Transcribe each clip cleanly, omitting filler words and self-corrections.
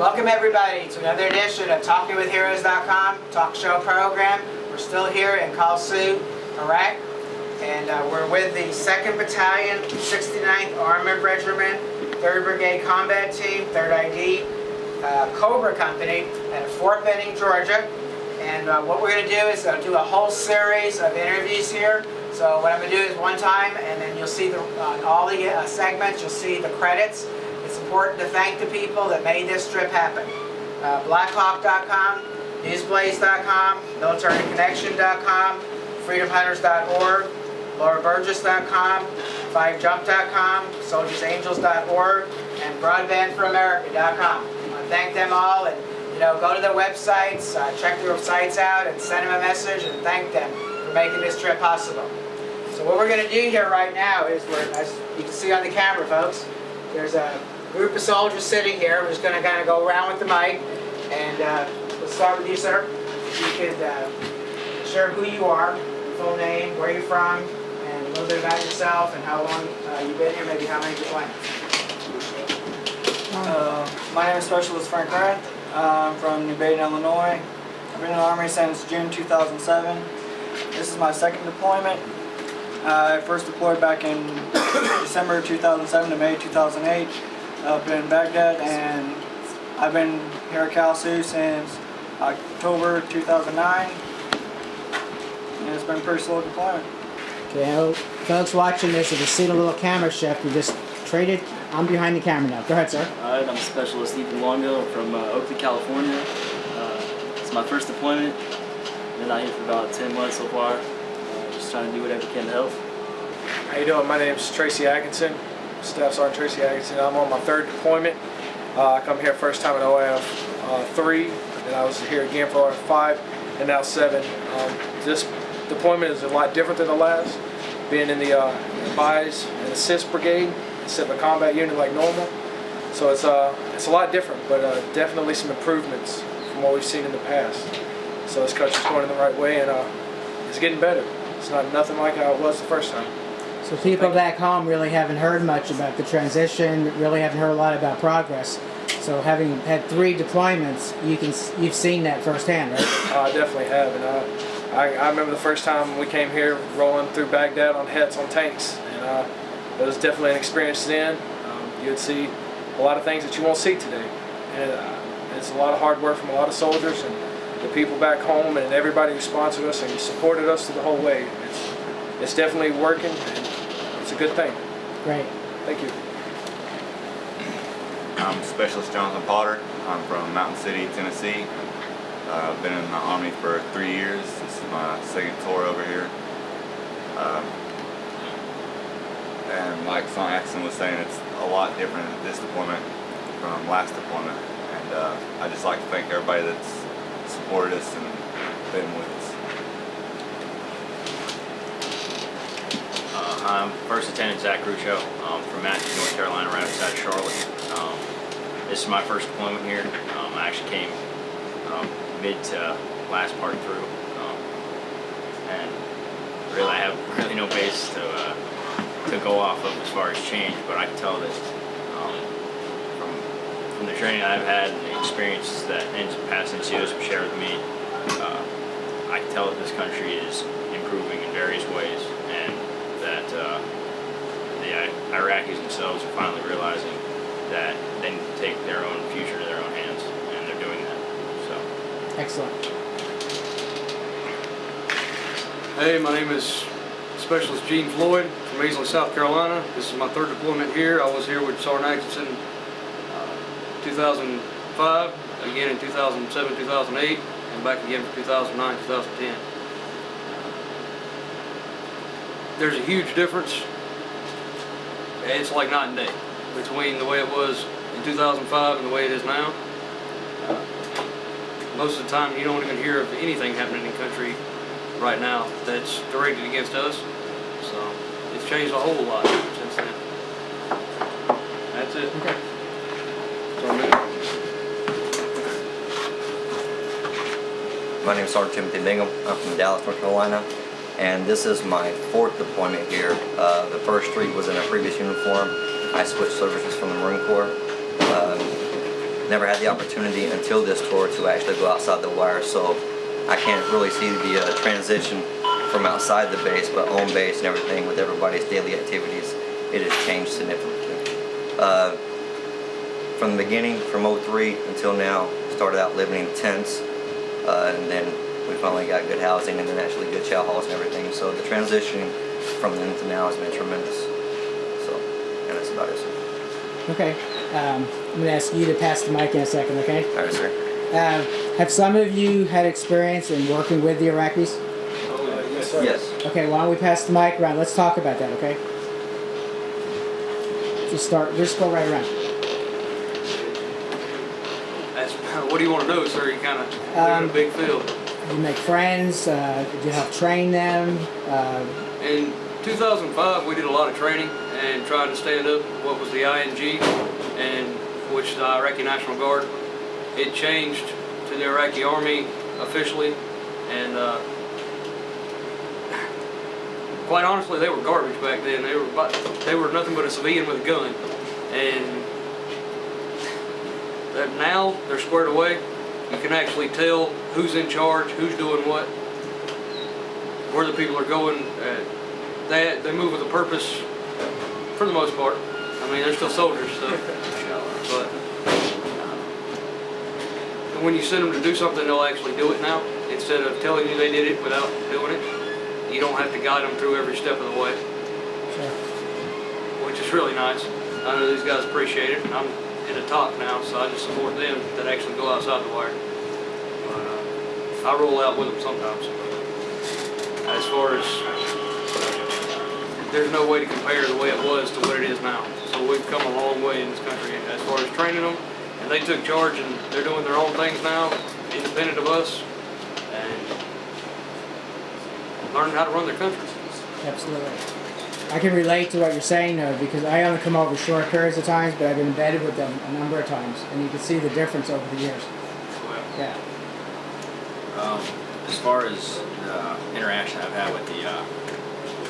Welcome everybody to another edition of TalkingWithHeroes.com talk show program. We're still here in Kalsu, Iraq, and we're with the 2nd Battalion, 69th Armored Regiment, 3rd Brigade Combat Team, 3rd ID, COBRA Company at Fort Benning, Georgia. And what we're going to do is do a whole series of interviews here. So what I'm going to do is one time, and then you'll see all the segments, you'll see the credits. It's important to thank the people that made this trip happen. Blackhawk.com, Newsblaze.com, MilitaryConnection.com, FreedomHunters.org, LauraBurgess.com, 5jump.com, SoldiersAngels.org, and BroadbandForAmerica.com. I want to thank them all, and go to their websites, check their sites out, and send them a message and thank them for making this trip possible. So what we're going to do here right now is, as you can see on the camera, folks, there's a group of soldiers sitting here. We're just going to kind of go around with the mic, and let's start with you, sir. If you could share who you are, your full name, where you're from, and a little bit about yourself and how long you've been here, maybe how many deployments. My name is Specialist Frank Grant. I'm from New Baden, Illinois. I've been in the Army since June 2007. This is my 2nd deployment. I first deployed back in December 2007 to May 2008 up in Baghdad, and I've been here at Kalsu since October 2009, and it's been a pretty slow deployment. Okay, folks watching this, if you see the little camera shift, we just traded. I'm behind the camera now. Go ahead, sir. Alright, I'm Specialist Ethan Longo from Oakley, California. It's my first deployment. Been out here for about 10 months so far. Just trying to do whatever I can to help. How you doing? My name's Tracy Atkinson, Staff Sergeant Tracy Atkinson. I'm on my 3rd deployment. I come here first time in OAF 3, and I was here again for OAF 5, and now 7. This deployment is a lot different than the last, being in the Advise and Assist Brigade instead of a combat unit like normal. So it's a lot different, but definitely some improvements from what we've seen in the past. So this country's going in the right way, and it's getting better. It's not nothing like how it was the first time. So people back home really haven't heard much about the transition, really haven't heard a lot about progress. So having had 3 deployments, you've seen that firsthand, right? I definitely have, and I remember the first time we came here rolling through Baghdad on hets on tanks, and it was definitely an experience then. You'd see a lot of things that you won't see today, and it's a lot of hard work from a lot of soldiers and the people back home and everybody who sponsored us and supported us through the whole way. It's definitely working, and it's a good thing. Great. Thank you. I'm Specialist Jonathan Potter. I'm from Mountain City, Tennessee. I've been in the Army for 3 years. This is my 2nd tour over here. And like Sergeant Atkinson was saying, it's a lot different in this deployment from last deployment. And I just like to thank everybody that's supported us and been with us. I'm First Lieutenant Zach Rucho from Matthews, North Carolina, right outside Charlotte. This is my first deployment here. I actually came mid to last part through, and really I have really no base to go off of as far as change, but I can tell that from the training I've had and the experiences that past NCOs have shared with me, I can tell that this country is improving in various ways, and that the Iraqis themselves are finally realizing that they need to take their own future to their own hands, and they're doing that. So, excellent. Hey, my name is Specialist Gene Floyd from Aislinn, South Carolina. This is my 3rd deployment here. I was here with Sergeant Atkinson 2005, again in 2007, 2008, and back again for 2009, 2010. There's a huge difference. It's like night and day between the way it was in 2005 and the way it is now. Most of the time you don't even hear of anything happening in the country right now that's directed against us. So it's changed a whole lot since then. That's it. Okay. My name is Sergeant Timothy Bingham. I'm from Dallas, North Carolina, and this is my 4th deployment here. The first 3 was in a previous uniform. I switched services from the Marine Corps. never had the opportunity until this tour to actually go outside the wire, so I can't really see the transition from outside the base, but on base and everything with everybody's daily activities, it has changed significantly. From the beginning, from 03 until now, started out living in tents, and then we finally got good housing and then actually good chow halls and everything. So the transition from then to now has been tremendous. So, and that's about it, sir. Okay. I'm going to ask you to pass the mic in a second, okay? All right, sir. Have some of you had experience in working with the Iraqis? Yes, sir. Yes. Okay, why don't we pass the mic around? Let's talk about that, okay? Just go right around. That's, what do you want to know, sir? You kind of in a big field. You make friends? Did you help train them? In 2005, we did a lot of training and tried to stand up what was the ING, and which is the Iraqi National Guard. It changed to the Iraqi Army officially, and quite honestly, they were garbage back then. They were nothing but a civilian with a gun, and now they're squared away. You can actually tell who's in charge, who's doing what, where the people are going. They move with a purpose for the most part. I mean, they're still soldiers, so. But when you send them to do something, they'll actually do it now. Instead of telling you they did it without doing it, you don't have to guide them through every step of the way. Sure. Which is really nice. I know these guys appreciate it. I'm in the top now, so I just support them that actually go outside the wire. But I roll out with them sometimes. As far as, there's no way to compare the way it was to what it is now. So we've come a long way in this country as far as training them, and they took charge and they're doing their own things now, independent of us, and learning how to run their country. Absolutely. I can relate to what you're saying though, because I only come over short periods of times, but I've been embedded with them a number of times, and you can see the difference over the years. Yeah. As far as interaction I've had with the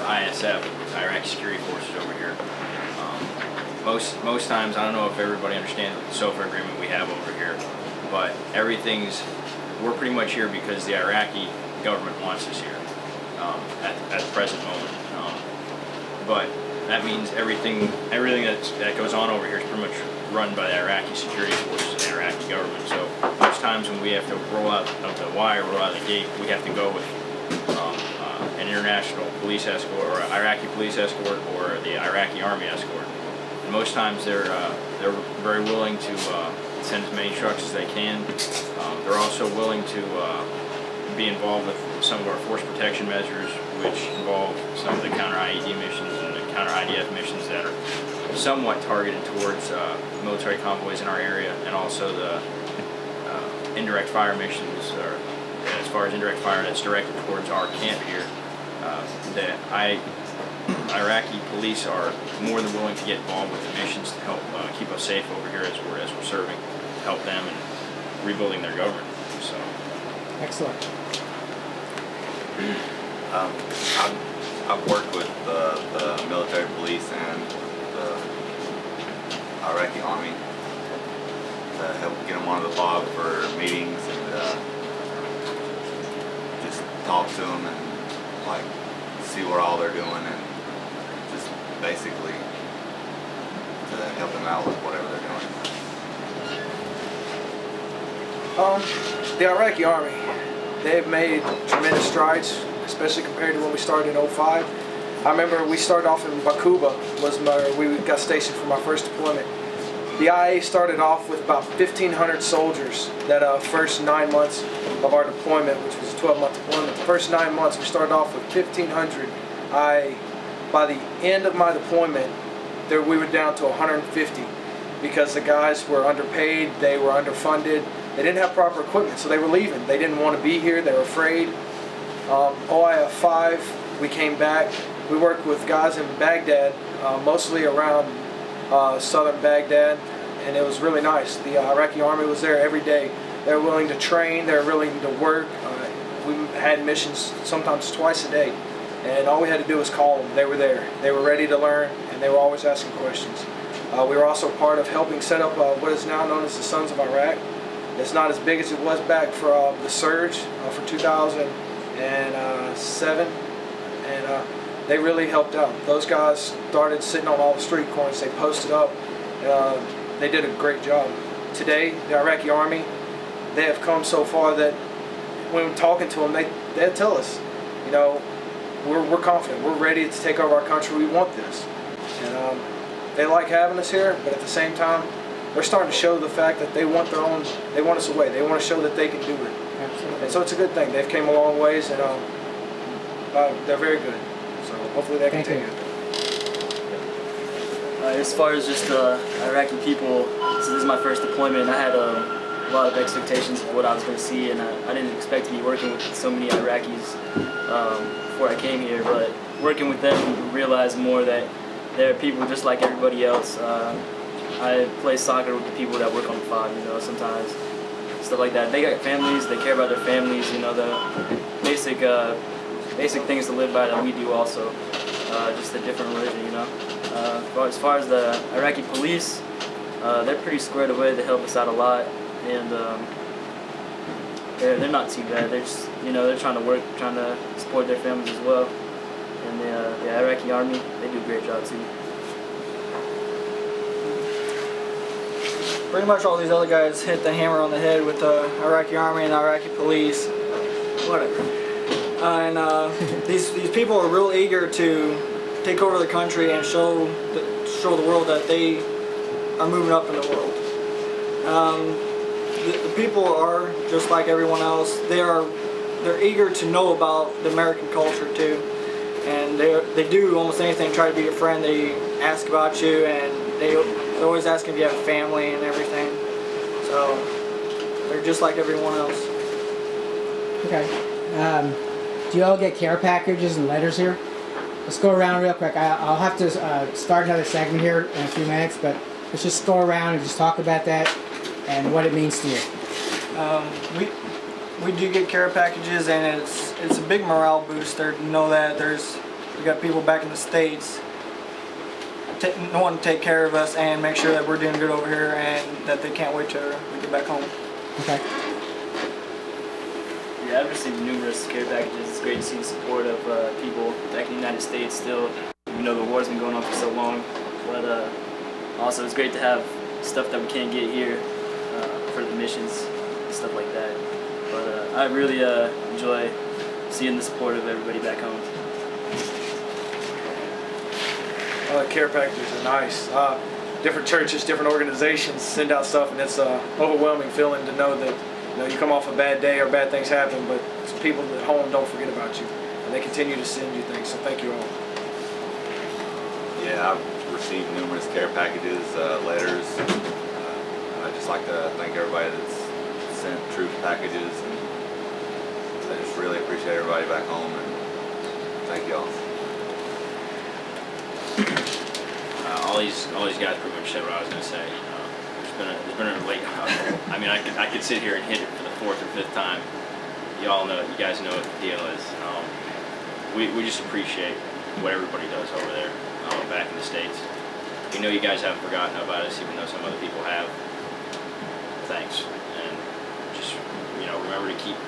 ISF, the Iraqi Security Forces over here, most times, I don't know if everybody understands the SOFA agreement we have over here, but we're pretty much here because the Iraqi government wants us here at the present moment. But that means everything that goes on over here is pretty much run by the Iraqi security forces and the Iraqi government. So most times when we have to roll out of the wire, roll out of the gate, we have to go with an international police escort, or an Iraqi police escort, or the Iraqi army escort. And most times they're very willing to send as many trucks as they can. They're also willing to be involved with some of our force protection measures, which involve some of the counter-IED missions and the counter-IDF missions that are somewhat targeted towards military convoys in our area, and also the indirect fire missions, or as far as indirect fire that's directed towards our camp here. The Iraqi police are more than willing to get involved with the missions to help keep us safe over here as we're serving, to help them in rebuilding their government. So. Excellent. I've worked with the military police and the Iraqi army to help get them on the fob for meetings and just talk to them and like see what all they're doing, and just basically to help them out with whatever they're doing. The Iraqi army, they've made tremendous strides, especially compared to when we started in 05. I remember we started off in Bakuba, we got stationed for my first deployment. The IA started off with about 1,500 soldiers that first 9 months of our deployment, which was a 12-month deployment. The first 9 months we started off with 1,500 IA. By the end of my deployment, we were down to 150 because the guys were underpaid, they were underfunded, they didn't have proper equipment, so they were leaving. They didn't want to be here, they were afraid. OIF 5, we came back. We worked with guys in Baghdad, mostly around southern Baghdad, and it was really nice. The Iraqi army was there every day. They were willing to train, they were willing to work. We had missions sometimes twice a day, and all we had to do was call them. They were there. They were ready to learn, and they were always asking questions. We were also part of helping set up what is now known as the Sons of Iraq. It's not as big as it was back for the surge for 2007, and they really helped out. Those guys started sitting on all the street corners. They posted up. They did a great job. Today, the Iraqi Army, they have come so far that when we're talking to them, they'll tell us, you know, we're confident, we're ready to take over our country, we want this. And they like having us here, but at the same time, they're starting to show the fact that they want us away. They want to show that they can do it. Absolutely. And so it's a good thing. They've came a long ways, and they're very good. So hopefully they continue. As far as just Iraqi people, so this is my first deployment, and I had a lot of expectations of what I was going to see, and I didn't expect to be working with so many Iraqis before I came here, but working with them, you realize more that they're people just like everybody else. I play soccer with the people that work on the FOB, you know, sometimes, stuff like that. They got families, they care about their families, you know, the basic things to live by that we do also, just a different religion, you know. As far as the Iraqi police, they're pretty squared away. They help us out a lot, and they're not too bad. They're just, you know, they're trying to work, trying to support their families as well. And the Iraqi Army, they do a great job too. Pretty much all these other guys hit the hammer on the head with the Iraqi Army and the Iraqi police. Whatever. And these people are real eager to take over the country and show the world that they are moving up in the world. The people are just like everyone else. They're eager to know about the American culture too, and they do almost anything to try to be your friend. They ask about you, and they're always asking if you have a family and everything. So they're just like everyone else. Okay. Do you all get care packages and letters here? Let's go around real quick. I'll have to start another segment here in a few minutes, but let's just go around and just talk about that and what it means to you. We do get care packages, and it's a big morale booster to know that we got people back in the States wanting to take care of us and make sure that we're doing good over here, and that they can't wait till we get back home. Okay. Yeah, I've received numerous care packages. It's great to see the support of people back in the United States still. You know, the war's been going on for so long, but also it's great to have stuff that we can't get here for the missions and stuff like that. But I really enjoy seeing the support of everybody back home. Care packages are nice. Different churches, different organizations send out stuff, and it's an overwhelming feeling to know that, you know, you come off a bad day or bad things happen, but some people at home don't forget about you, and they continue to send you things. So thank you all. Yeah, I've received numerous care packages, letters. I'd just like to thank everybody that's sent troop packages, and I just really appreciate everybody back home, and thank y'all. All these guys pretty much said what I was going to say. There's been a late. I mean, I could sit here and hit it for the 4th or 5th time. You guys know what the deal is. We just appreciate what everybody does over there, back in the States. We know you guys haven't forgotten about us, even though some other people have. Thanks, and just, you know, remember to keep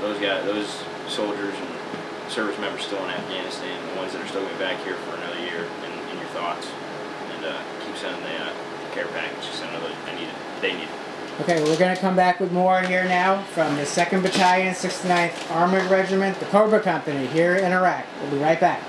those soldiers and service members still in Afghanistan, the ones that are still going back here for another year, in your thoughts, and keep sending the care package. I know they need it. Okay, well, we're going to come back with more here now from the 2nd Battalion, 69th Armored Regiment, the COBRA Company here in Iraq. We'll be right back.